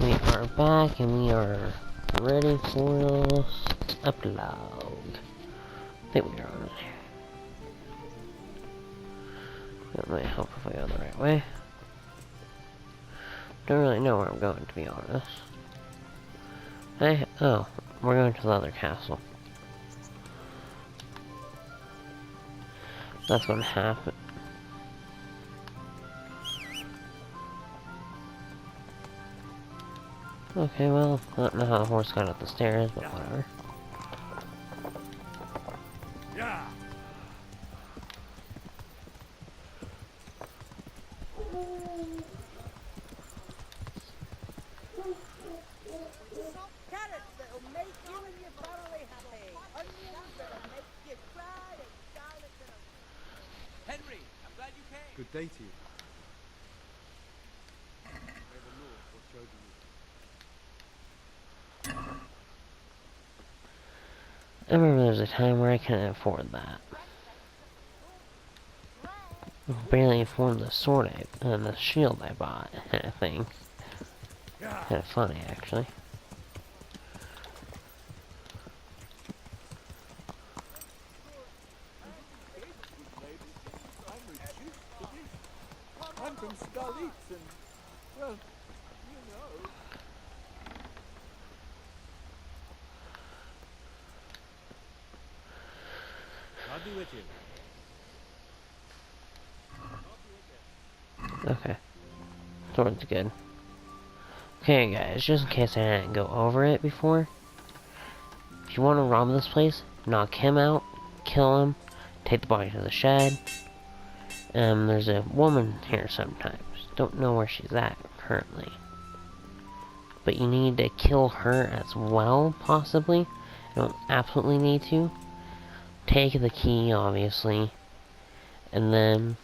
We are back and we are ready for upload. I think we are on it. That might help if I go the right way. Don't really know where I'm going, to be honest. Oh, we're going to the other castle. That's gonna happen. Okay, well, I don't know how the horse got up the stairs, but whatever. Yeah. Some carrots that'll make you and your family happy. Onions that'll make you cry and garlic that'll... Henry, I'm glad you came. Good day to you. May the Lord watch over you. I remember there was a time where I couldn't afford that. I could barely afford the sword and the shield I bought, kind of thing. Kind of funny, actually. I'm from Stalitz and, well, you know. I'll be with you. Okay. Sword's good. Okay, guys, just in case I didn't go over it before. If you want to rob this place, knock him out, kill him, take the body to the shed. There's a woman here sometimes. Don't know where she's at currently. But you need to kill her as well, possibly. You don't absolutely need to. Take the key, obviously. And then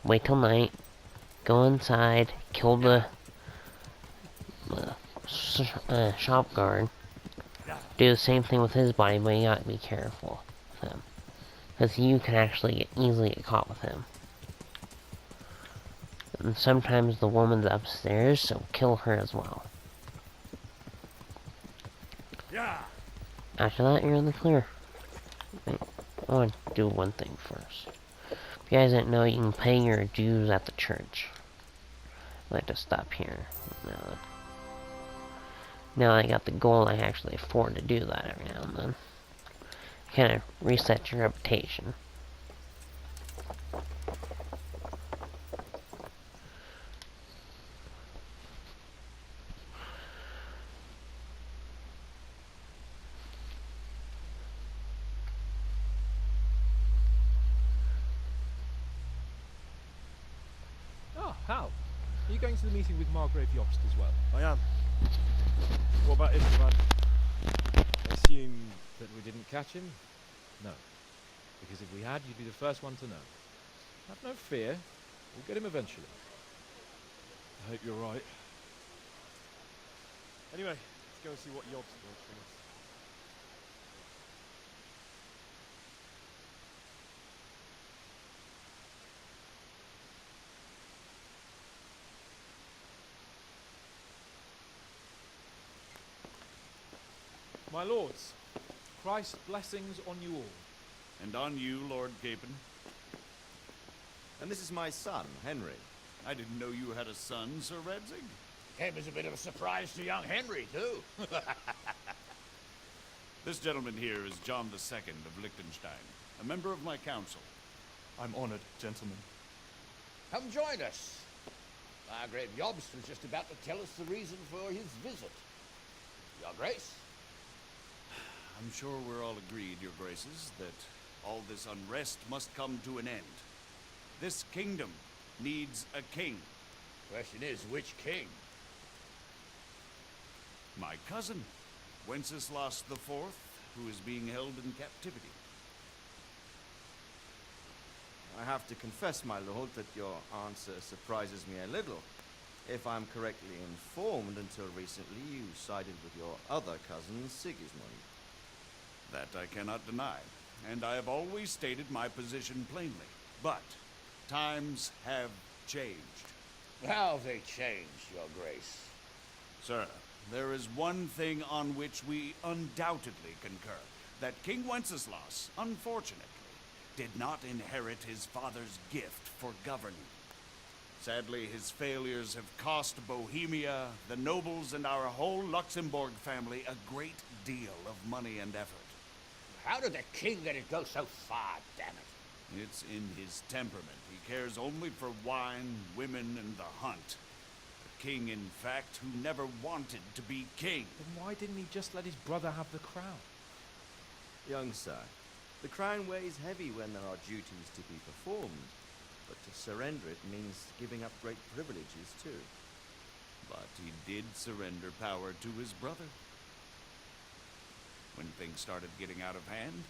wait till night. Go inside, kill the shop guard. Do the same thing with his body, but you gotta be careful with him. Because you can actually easily get caught with him. And sometimes the woman's upstairs, so kill her as well. After that, you're in the clear. Wait, I want to do one thing first. If you guys didn't know, you can pay your dues at the church. I like to stop here. Now I got the gold, I actually afford to do that every now and then. Kind of reset your reputation. Oh, Hal. Are you going to the meeting with Margrave Jobst as well? I am. What about Isabel? Assume that we didn't catch him? No. Because if we had, you'd be the first one to know. Have no fear. We'll get him eventually. I hope you're right. Anyway, let's go and see what Jobst wants from us. My lords, Christ's blessings on you all. And on you, Lord Capon. And this is my son, Henry. I didn't know you had a son, Sir Redzig. Came as a bit of a surprise to young Henry, too. This gentleman here is John II of Liechtenstein, a member of my council. I'm honored, gentlemen. Come join us. Margrave Jobst was just about to tell us the reason for his visit. Your Grace? I'm sure we're all agreed, Your Graces, that all this unrest must come to an end. This kingdom needs a king. Question is, which king? My cousin, Wenceslas IV, who is being held in captivity. I have to confess, my lord, that your answer surprises me a little. If I'm correctly informed, until recently you sided with your other cousin, Sigismund. That I cannot deny, and I have always stated my position plainly. But times have changed. How have they changed, Your Grace? Sir, there is one thing on which we undoubtedly concur. That King Wenceslas, unfortunately, did not inherit his father's gift for governing. Sadly, his failures have cost Bohemia, the nobles, and our whole Luxembourg family a great deal of money and effort. How did the king let it go so far, damn it? It's in his temperament. He cares only for wine, women, and the hunt. A king, in fact, who never wanted to be king. Then why didn't he just let his brother have the crown? Young sir, the crown weighs heavy when there are duties to be performed, but to surrender it means giving up great privileges too. But he did surrender power to his brother. When things started getting out of hand,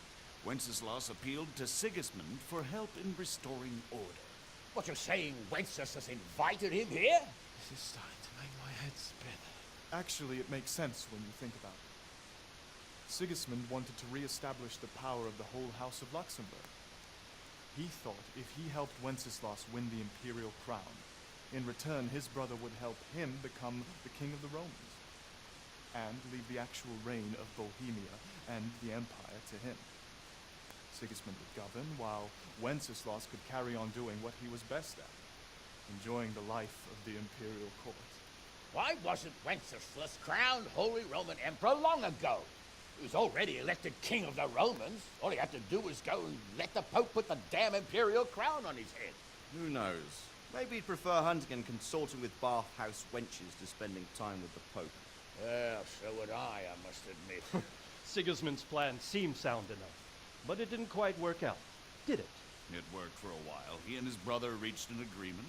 Wenceslas appealed to Sigismund for help in restoring order. What, you're saying Wenceslas invited him here? This is starting to make my head spin. Actually, it makes sense when you think about it. Sigismund wanted to re-establish the power of the whole House of Luxembourg. He thought if he helped Wenceslas win the imperial crown, in return his brother would help him become the king of the Romans, and leave the actual reign of Bohemia and the empire to him. Sigismund would govern, while Wenceslas could carry on doing what he was best at, enjoying the life of the imperial court. Why wasn't Wenceslas crowned Holy Roman Emperor long ago? He was already elected king of the Romans. All he had to do was go and let the Pope put the damn imperial crown on his head. Who knows? Maybe he'd prefer hunting and consorting with bathhouse wenches to spending time with the Pope. Well, so would I must admit. Sigismund's plan seemed sound enough, but it didn't quite work out, did it? It worked for a while. He and his brother reached an agreement.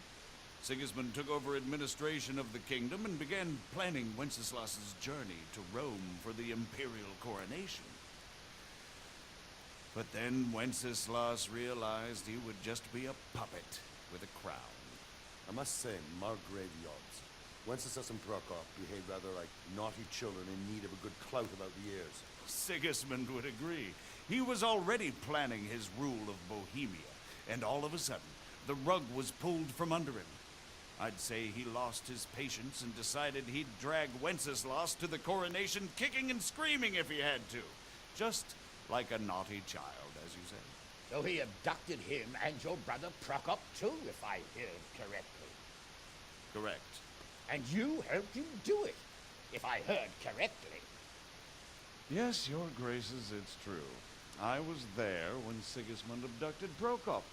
Sigismund took over administration of the kingdom and began planning Wenceslas's journey to Rome for the imperial coronation. But then Wenceslas realized he would just be a puppet with a crown. I must say, Margrave Yobbs, Wenceslas and Prokop behave rather like naughty children in need of a good clout about the ears. Sigismund would agree. He was already planning his rule of Bohemia, and all of a sudden, the rug was pulled from under him. I'd say he lost his patience and decided he'd drag Wenceslas to the coronation kicking and screaming if he had to. Just like a naughty child, as you say. So he abducted him and your brother Prokop too, if I heard correctly. Correct. And you helped him do it, if I heard correctly. Yes, your graces, it's true. I was there when Sigismund abducted Prokop.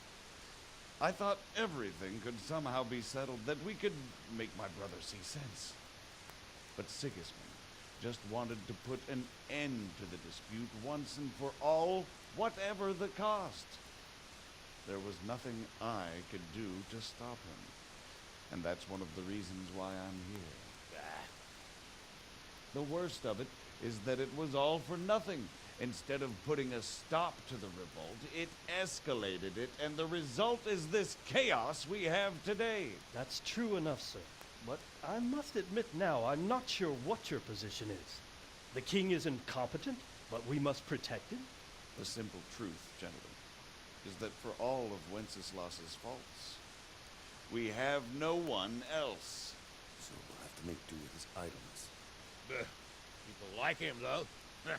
I thought everything could somehow be settled, that we could make my brother see sense. But Sigismund just wanted to put an end to the dispute once and for all, whatever the cost. There was nothing I could do to stop him. And that's one of the reasons why I'm here. The worst of it is that it was all for nothing. Instead of putting a stop to the revolt, it escalated it, and the result is this chaos we have today. That's true enough, sir. But I must admit now, I'm not sure what your position is. The king is incompetent, but we must protect him? The simple truth, gentlemen, is that for all of Wenceslas's faults, we have no one else. So we'll have to make do with his idleness. People like him, though.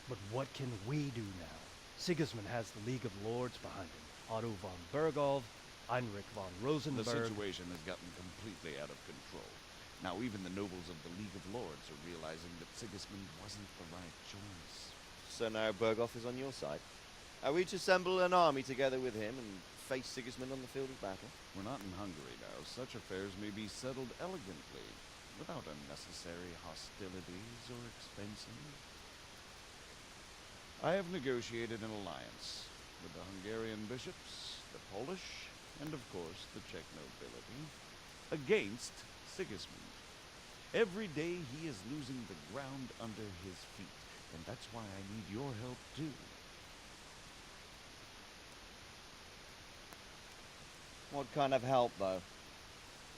But what can we do now? Sigismund has the League of Lords behind him. Otto von Bergholf, Heinrich von The Rosenberg. situation has gotten completely out of control. Now even the nobles of the League of Lords are realizing that Sigismund wasn't the right choice. So now Berghoff is on your side. Are we to assemble an army together with him and face Sigismund on the field of battle? We're not in Hungary now. Such affairs may be settled elegantly, without unnecessary hostilities or expenses. I have negotiated an alliance with the Hungarian bishops, the Polish, and of course the Czech nobility, against Sigismund. Every day he is losing the ground under his feet, and that's why I need your help too. What kind of help, though?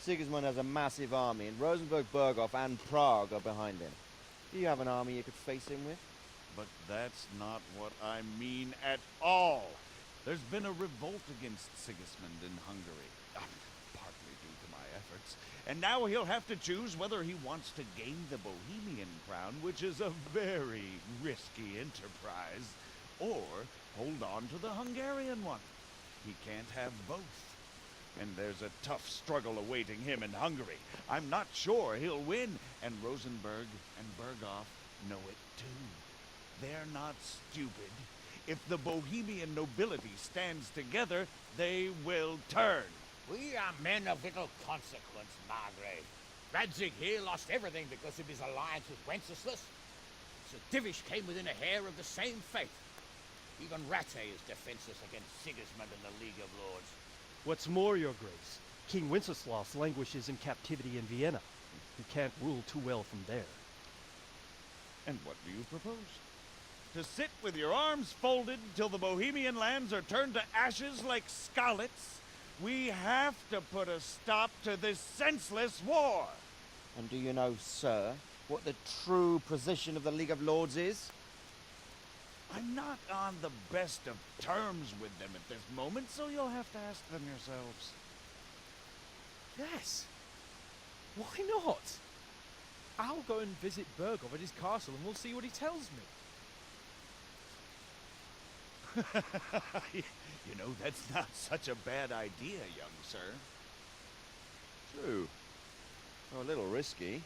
Sigismund has a massive army, and Rosenberg, Berghoff, and Prague are behind him. Do you have an army you could face him with? But that's not what I mean at all. There's been a revolt against Sigismund in Hungary, partly due to my efforts. efforts, and now he'll have to choose whether he wants to gain the Bohemian crown, which is a very risky enterprise, or hold on to the Hungarian one. He can't have both. And there's a tough struggle awaiting him in Hungary. I'm not sure he'll win, and Rosenberg and Berghoff know it too. They're not stupid. If the Bohemian nobility stands together, they will turn. We are men of little consequence, Margrave. Radzig here lost everything because of his alliance with Wenceslas. Sir Divish came within a hair of the same fate. Even Rattay is defenseless against Sigismund and the League of Lords. What's more, Your Grace, King Wenceslas languishes in captivity in Vienna. He can't rule too well from there. And what do you propose? To sit with your arms folded till the Bohemian lands are turned to ashes like Skalitz? We have to put a stop to this senseless war. And do you know, sir, what the true position of the League of Lords is? I'm not on the best of terms with them at this moment, so you'll have to ask them yourselves. Yes. Why not? I'll go and visit Bergov at his castle and we'll see what he tells me. You know, that's not such a bad idea, young sir. True. A little risky.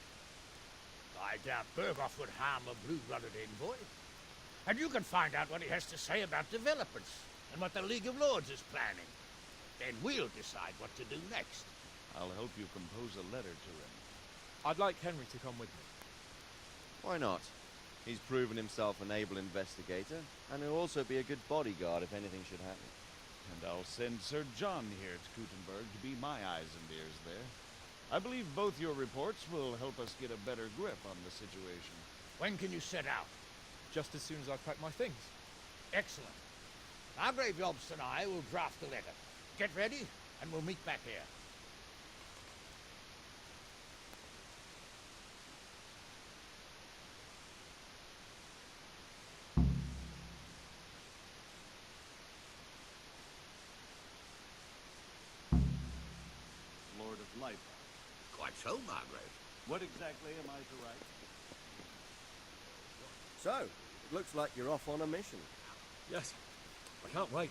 I doubt Berghoff would harm a blue-blooded envoy. And you can find out what he has to say about developments and what the League of Lords is planning. Then we'll decide what to do next. I'll help you compose a letter to him. I'd like Henry to come with me. Why not? He's proven himself an able investigator, and he'll also be a good bodyguard if anything should happen. And I'll send Sir John here to Kuttenberg to be my eyes and ears there. I believe both your reports will help us get a better grip on the situation. When can you set out? Just as soon as I pack my things. Excellent. Margrave Jobst and I will draft the letter. Get ready, and we'll meet back here. Lord of Light. Quite so, Margrave. What exactly am I to write? So, it looks like you're off on a mission. Yes. I can't wait.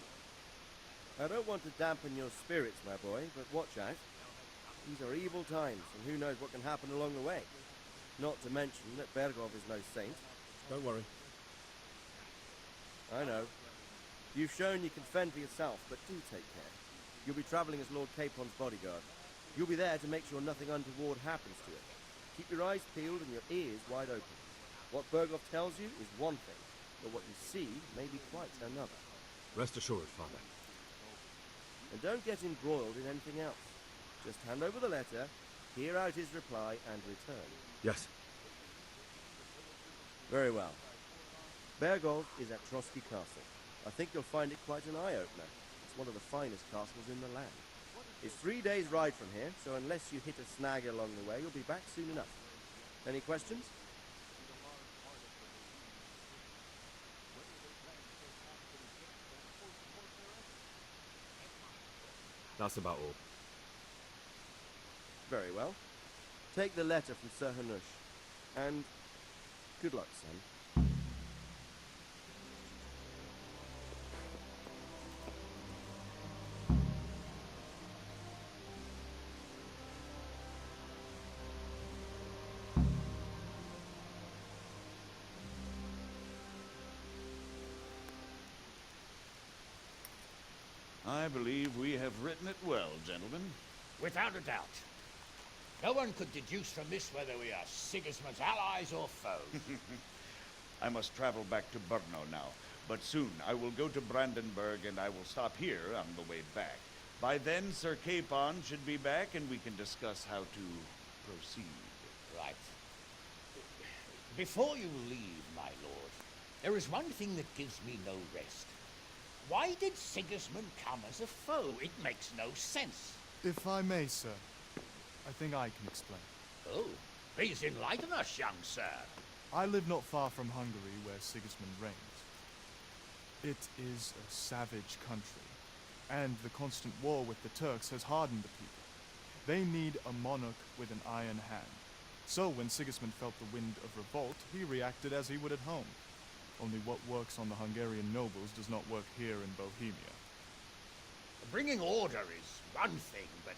I don't want to dampen your spirits, my boy, but watch out. These are evil times, and who knows what can happen along the way. Not to mention that Bergov is no saint. Don't worry. I know. You've shown you can fend for yourself, but do take care. You'll be traveling as Lord Capon's bodyguard. You'll be there to make sure nothing untoward happens to it. Keep your eyes peeled and your ears wide open. What Bergov tells you is one thing, but what you see may be quite another. Rest assured, Father. And don't get embroiled in anything else. Just hand over the letter, hear out his reply, and return. Yes. Very well. Bergov is at Trotsky Castle. I think you'll find it quite an eye-opener. It's one of the finest castles in the land. It's 3 days' ride from here, so unless you hit a snag along the way, you'll be back soon enough. Any questions? That's about all. Very well. Take the letter from Sir Hanush. And good luck, son. I believe we have written it well, gentlemen. Without a doubt. No one could deduce from this whether we are Sigismund's allies or foes. I must travel back to Brno now, but soon I will go to Brandenburg and I will stop here on the way back. By then, Sir Capon should be back and we can discuss how to proceed. Right. Before you leave, my lord, there is one thing that gives me no rest. Why did Sigismund come as a foe? It makes no sense. If I may, sir, I think I can explain. Oh, please enlighten us, young sir. I live not far from Hungary, where Sigismund reigns. It is a savage country, and the constant war with the Turks has hardened the people. They need a monarch with an iron hand. So when Sigismund felt the wind of revolt, he reacted as he would at home. Only what works on the Hungarian nobles does not work here in Bohemia. Bringing order is one thing, but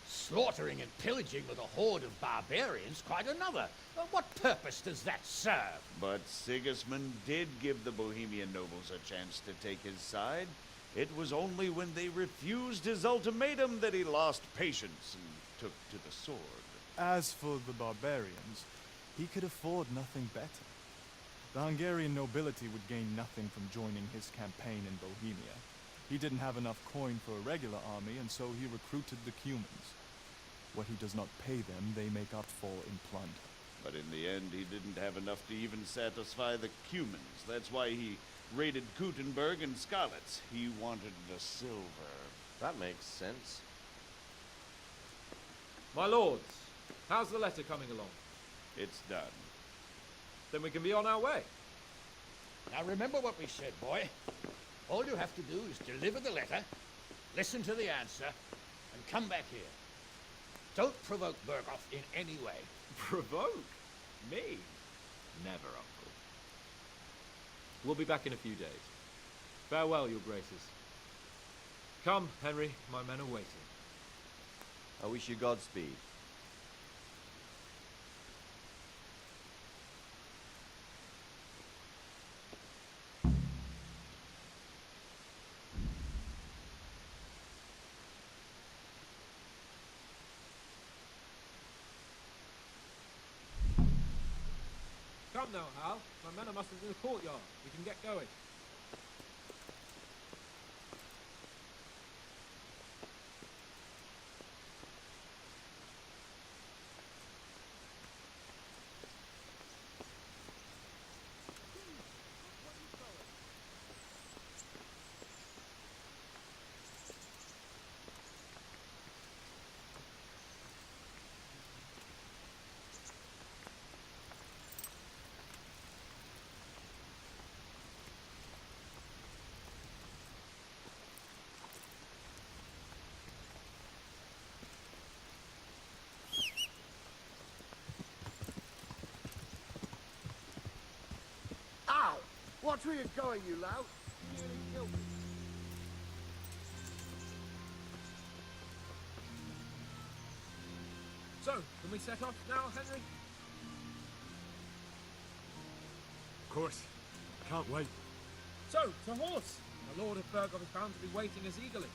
slaughtering and pillaging with a horde of barbarians quite another. What purpose does that serve? But Sigismund did give the Bohemian nobles a chance to take his side. It was only when they refused his ultimatum that he lost patience and took to the sword. As for the barbarians, he could afford nothing better. The Hungarian nobility would gain nothing from joining his campaign in Bohemia. He didn't have enough coin for a regular army, and so he recruited the Cumans. What he does not pay them, they make up for in plunder. But in the end, he didn't have enough to even satisfy the Cumans. That's why he raided Kuttenberg and Skalitz. He wanted the silver. That makes sense. My lords, how's the letter coming along? It's done. Then we can be on our way. Now remember what we said, boy. All you have to do is deliver the letter, listen to the answer, and come back here. Don't provoke Berghoff in any way. Provoke? Me? Never, Uncle. We'll be back in a few days. Farewell, your graces. Come, Henry, my men are waiting. I wish you Godspeed. Come now, Hal. My men are mustered in the courtyard. We can get going. Ow! Watch where you're going, you lout! You nearly killed me. So, can we set off now, Henry? Of course. Can't wait. So, to horse! The Lord of Berghoff is bound to be waiting us eagerly.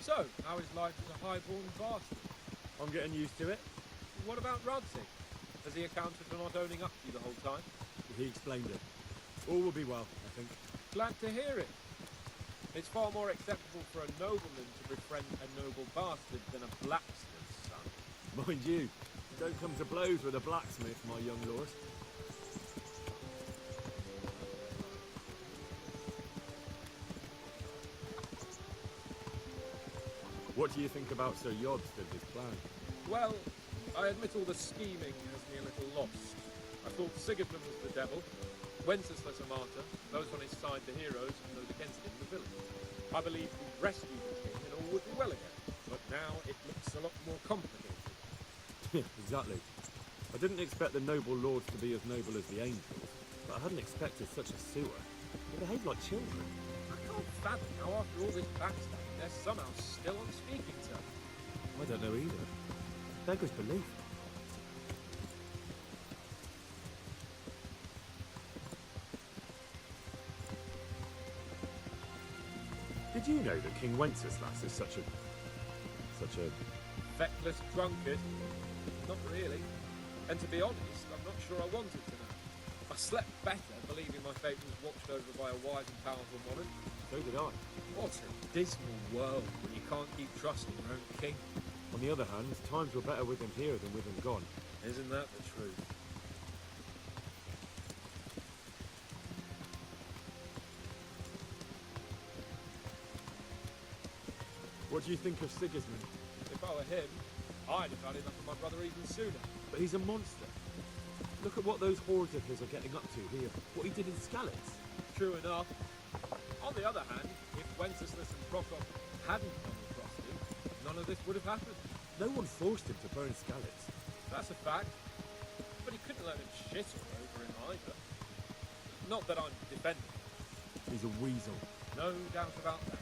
So, how is life as a high-born bastard? I'm getting used to it. What about Radzig? Has he accounted for not owning up to you the whole time? He explained it. All will be well, I think. Glad to hear it. It's far more acceptable for a nobleman to befriend a noble bastard than a blacksmith's son. Mind you, don't come to blows with a blacksmith, my young lord. What do you think about Sir Yod's and his plan? Well, I admit all the scheming has me a little lost. I thought Sigismund was the devil, Wenceslas a martyr, those on his side the heroes, and those against him the villains. I believed we'd rescue the king and all would be well again, but now it looks a lot more complicated. Exactly. I didn't expect the noble lords to be as noble as the angels, but I hadn't expected such a sewer. They behave like children. I can't fathom how after all this backstabbing they're somehow still on speaking terms. I don't know either. Beggars belief. you know that King Wenceslas is such a Feckless drunkard? Not really. And to be honest, I'm not sure I wanted to know. I slept better believing my fate was watched over by a wise and powerful monarch. So did I. What a dismal world when you can't keep trusting your own king. On the other hand, times were better with him here than with him gone. Isn't that the truth? What do you think of Sigismund? If I were him, I'd have had enough of my brother even sooner. But he's a monster. Look at what those hordes of his are getting up to here. What he did in Skalitz. True enough. On the other hand, if Wenceslas and Prokop hadn't come across him, none of this would have happened. No one forced him to burn Skalitz. That's a fact. But he couldn't let him shit all over him either. Not that I'm defending him. He's a weasel. No doubt about that.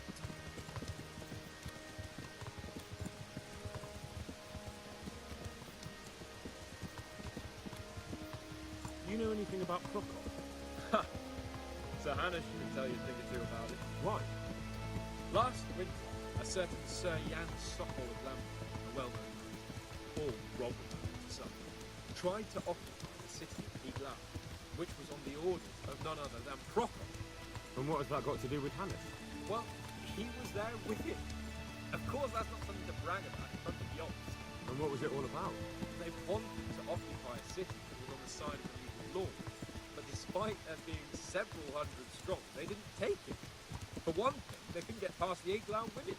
Do you know anything about Prokop? Sir Hannah should tell you a thing or two about it. Why? Last winter, a certain Sir Jan Sokol of Lambert, a well-known man, all robber to some, tried to occupy the city of Iglau, which was on the orders of none other than Prokop. And what has that got to do with Hannah? Well, he was there with him. Of course, that's not something to brag about in front of yachts. And what was it all about? They wanted to occupy a city that was on the side of the League of Lords, but despite there being several hundred strong, they didn't take it. For one thing, they couldn't get past the Iglau women,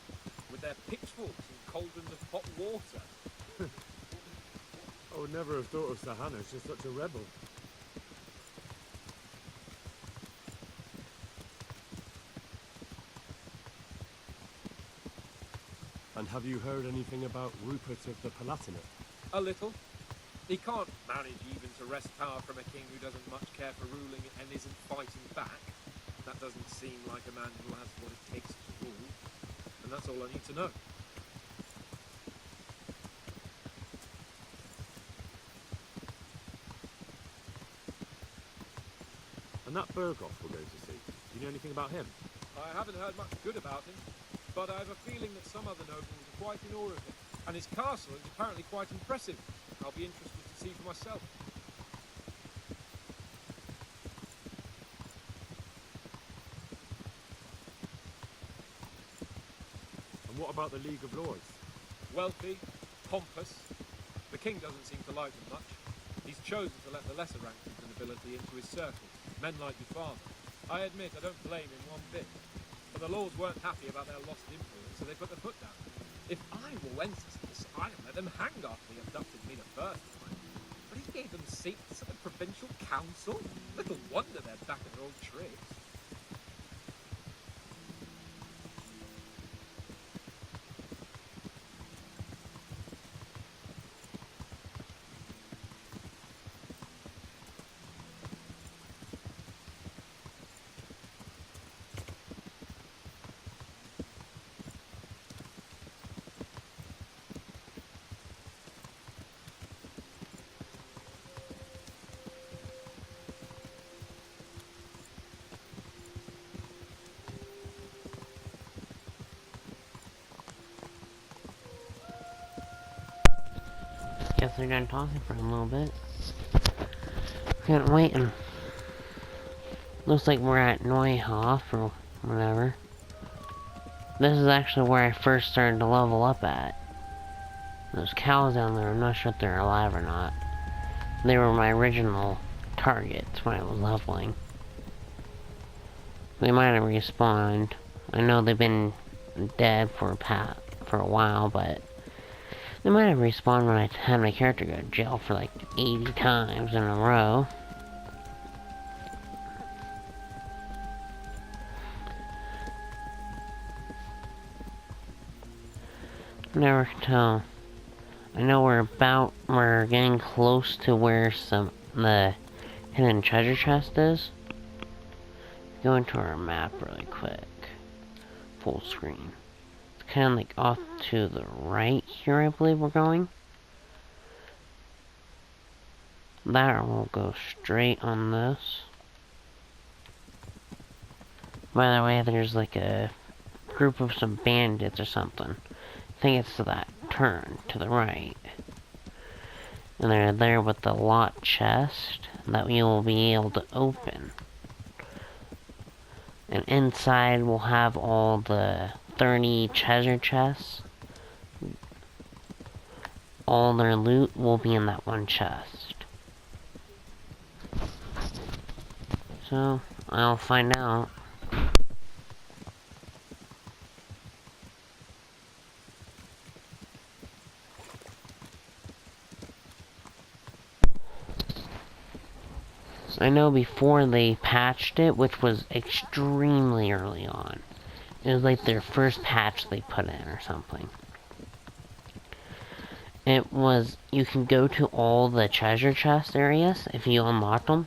with their pitchforks and cauldrons of hot water. I would never have thought of Sir Hannah as just such a rebel. And have you heard anything about Rupert of the Palatinate? A little. He can't manage even to wrest power from a king who doesn't much care for ruling and isn't fighting back. That doesn't seem like a man who has what it takes to rule. And that's all I need to know. And that Berghoff we're going to see, do you know anything about him? I haven't heard much good about him, but I have a feeling that some other nobles are quite in awe of him. And his castle is apparently quite impressive. I'll be interested to see for myself. And what about the League of Lords? Wealthy, pompous. The king doesn't seem to like them much. He's chosen to let the lesser ranks of the nobility into his circle, men like your father. I admit I don't blame him one bit. But the lords weren't happy about their lost influence, so they put their foot down. If I were Wenceslas, I'd have let them hang after they abducted me the first time. But he gave them seats at the provincial council. Little wonder they're back at their old tricks. Guess they're done talking for a little bit. Can't wait and looks like we're at Neuhof or whatever. This is actually where I first started to level up at. Those cows down there, I'm not sure if they're alive or not. They were my original targets when I was leveling. They might have respawned. I know they've been dead for a while, but they might have respawned when I had my character go to jail for like 80 times in a row. Never can tell. I know we're getting close to where the hidden treasure chest is. Go into our map really quick. Full screen. It's kind of like off to the right here, I believe we're going. That will go straight on this. By the way, there's like a group of some bandits or something. I think it's to that turn, to the right. And they're there with the locked chest that we will be able to open. And inside we'll have all the 30 treasure chests. All their loot will be in that one chest. So, I'll find out. I know before they patched it, which was extremely early on. It was like their first patch they put in or something. It was, you can go to all the treasure chest areas if you unlock them.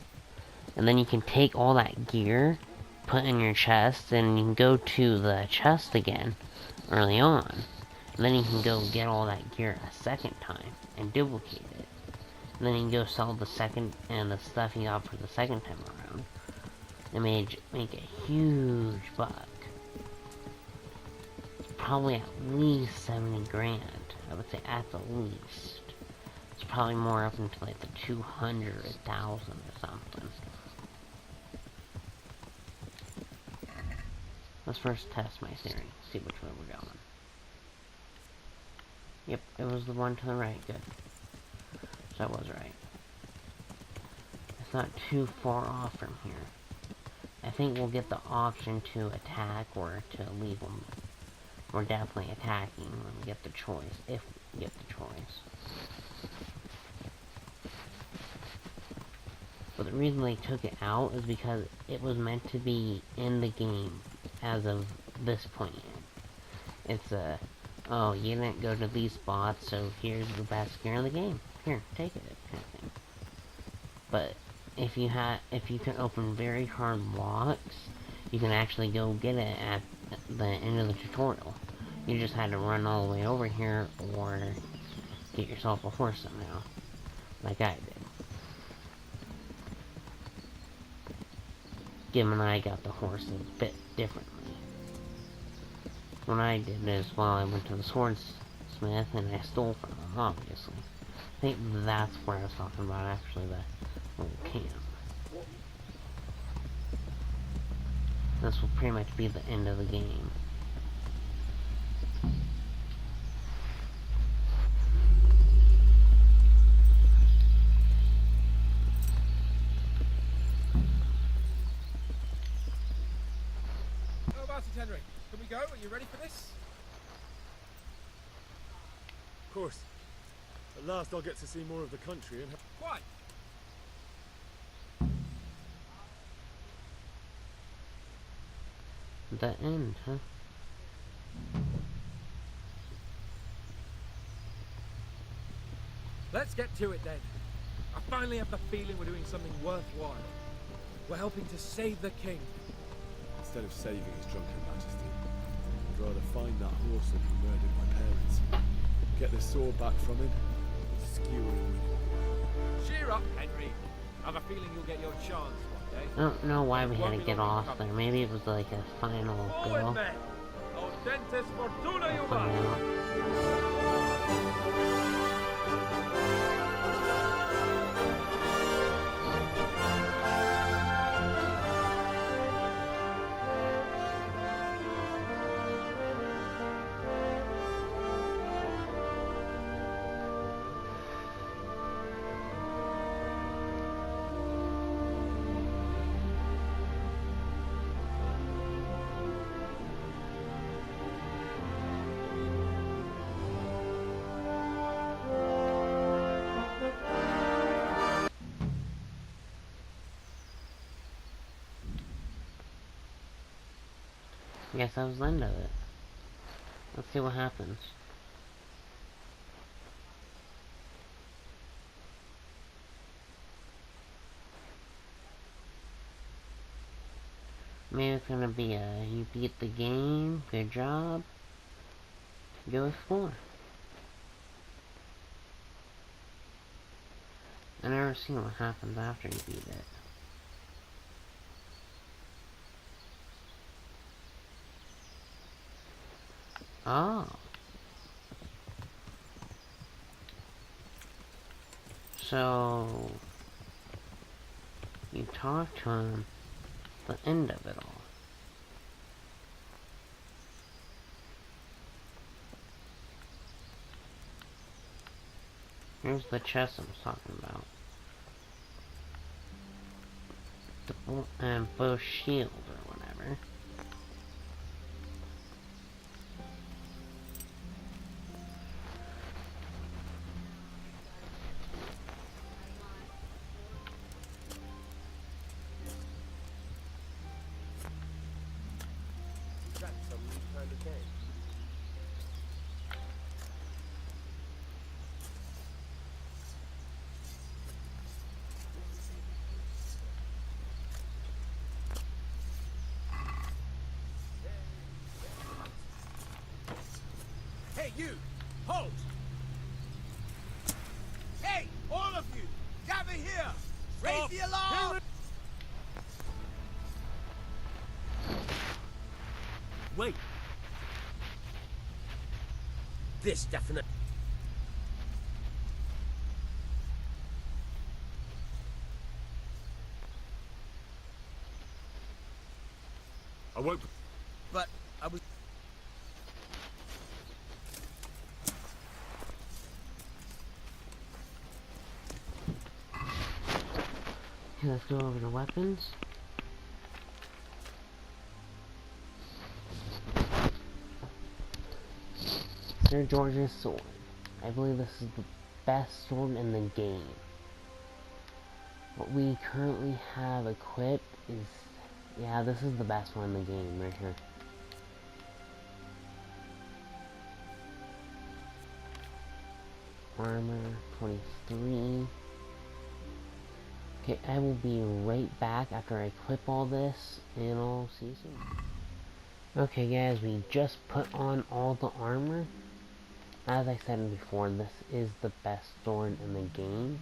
And then you can take all that gear, put in your chest, and you can go to the chest again early on. And then you can go get all that gear a second time and duplicate it. And then you can go sell the second and the stuff you got for the second time around. And make a huge buck. Probably at least 70 grand. I would say at the least. It's probably more up into like the 200,000 or something. Let's first test my theory. See which way we're going. Yep, it was the one to the right. Good. So I was right. It's not too far off from here. I think we'll get the option to attack or to leave them. We're definitely attacking when we get the choice, if we get the choice. But the reason they took it out is because it was meant to be in the game as of this point. It's a, oh, you didn't go to these spots, so here's the best gear in the game. Here, take it, kind of thing. But if you can open very hard locks, you can actually go get it at the end of the tutorial. You just had to run all the way over here or get yourself a horse somehow, like I did. Gim and I got the horse a bit differently. What I did is, well, I went to the swordsmith and I stole from him, obviously. I think that's where I was talking about, actually, the little camp. This will pretty much be the end of the game. How about it, Henry? Can we go? Are you ready for this? Of course. At last I'll get to see more of the country and... Quite. The end, huh? Let's get to it then. I finally have the feeling we're doing something worthwhile. We're helping to save the king. Instead of saving his drunken majesty, I'd rather find that horseman who murdered my parents, get the sword back from him, and skewer him with it. Cheer up, Henry. I have a feeling you'll get your chance one day. I don't know why we had to get off there. Maybe it was like a final Forward, go. men! Audentes fortuna Find juvat! out. I guess that was the end of it. Let's see what happens. Maybe it's gonna be a, you beat the game, good job, go explore. I never seen what happens after you beat it. Oh. So, you talked to him at the end of it all. Here's the chest I was talking about. The bow shield or whatever. That's some new kind of game. Hey, you! Halt! Hey, all of you! Gather here! Raise the alarm! Wait! This definite... I won't. But I was... Okay, let's go over the weapons. Sir George's sword. I believe this is the best sword in the game. What we currently have equipped is... yeah, this is the best one in the game right here. Armor 23. Okay, I will be right back after I equip all this, and I'll see you soon. Okay guys, we just put on all the armor. As I said before, this is the best sword in the game.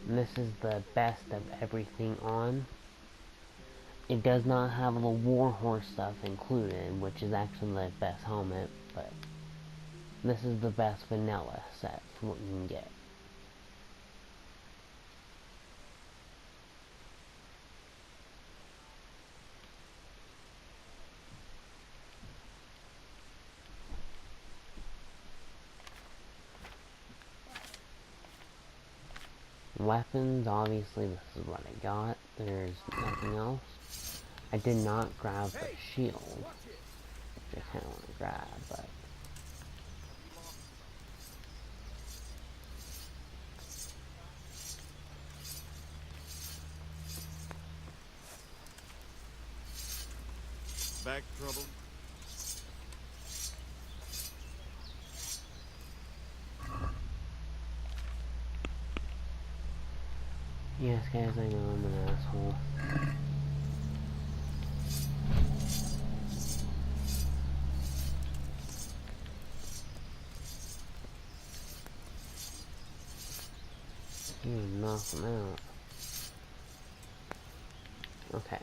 And this is the best of everything on. It does not have the warhorse stuff included, which is actually the best helmet, but this is the best vanilla set from what you can get. Weapons, obviously this is what I got. There's nothing else. I did not grab the shield, which I kind of want to grab, but... Back trouble? yes guys, I know I'm an asshole. You knock them out. Okay.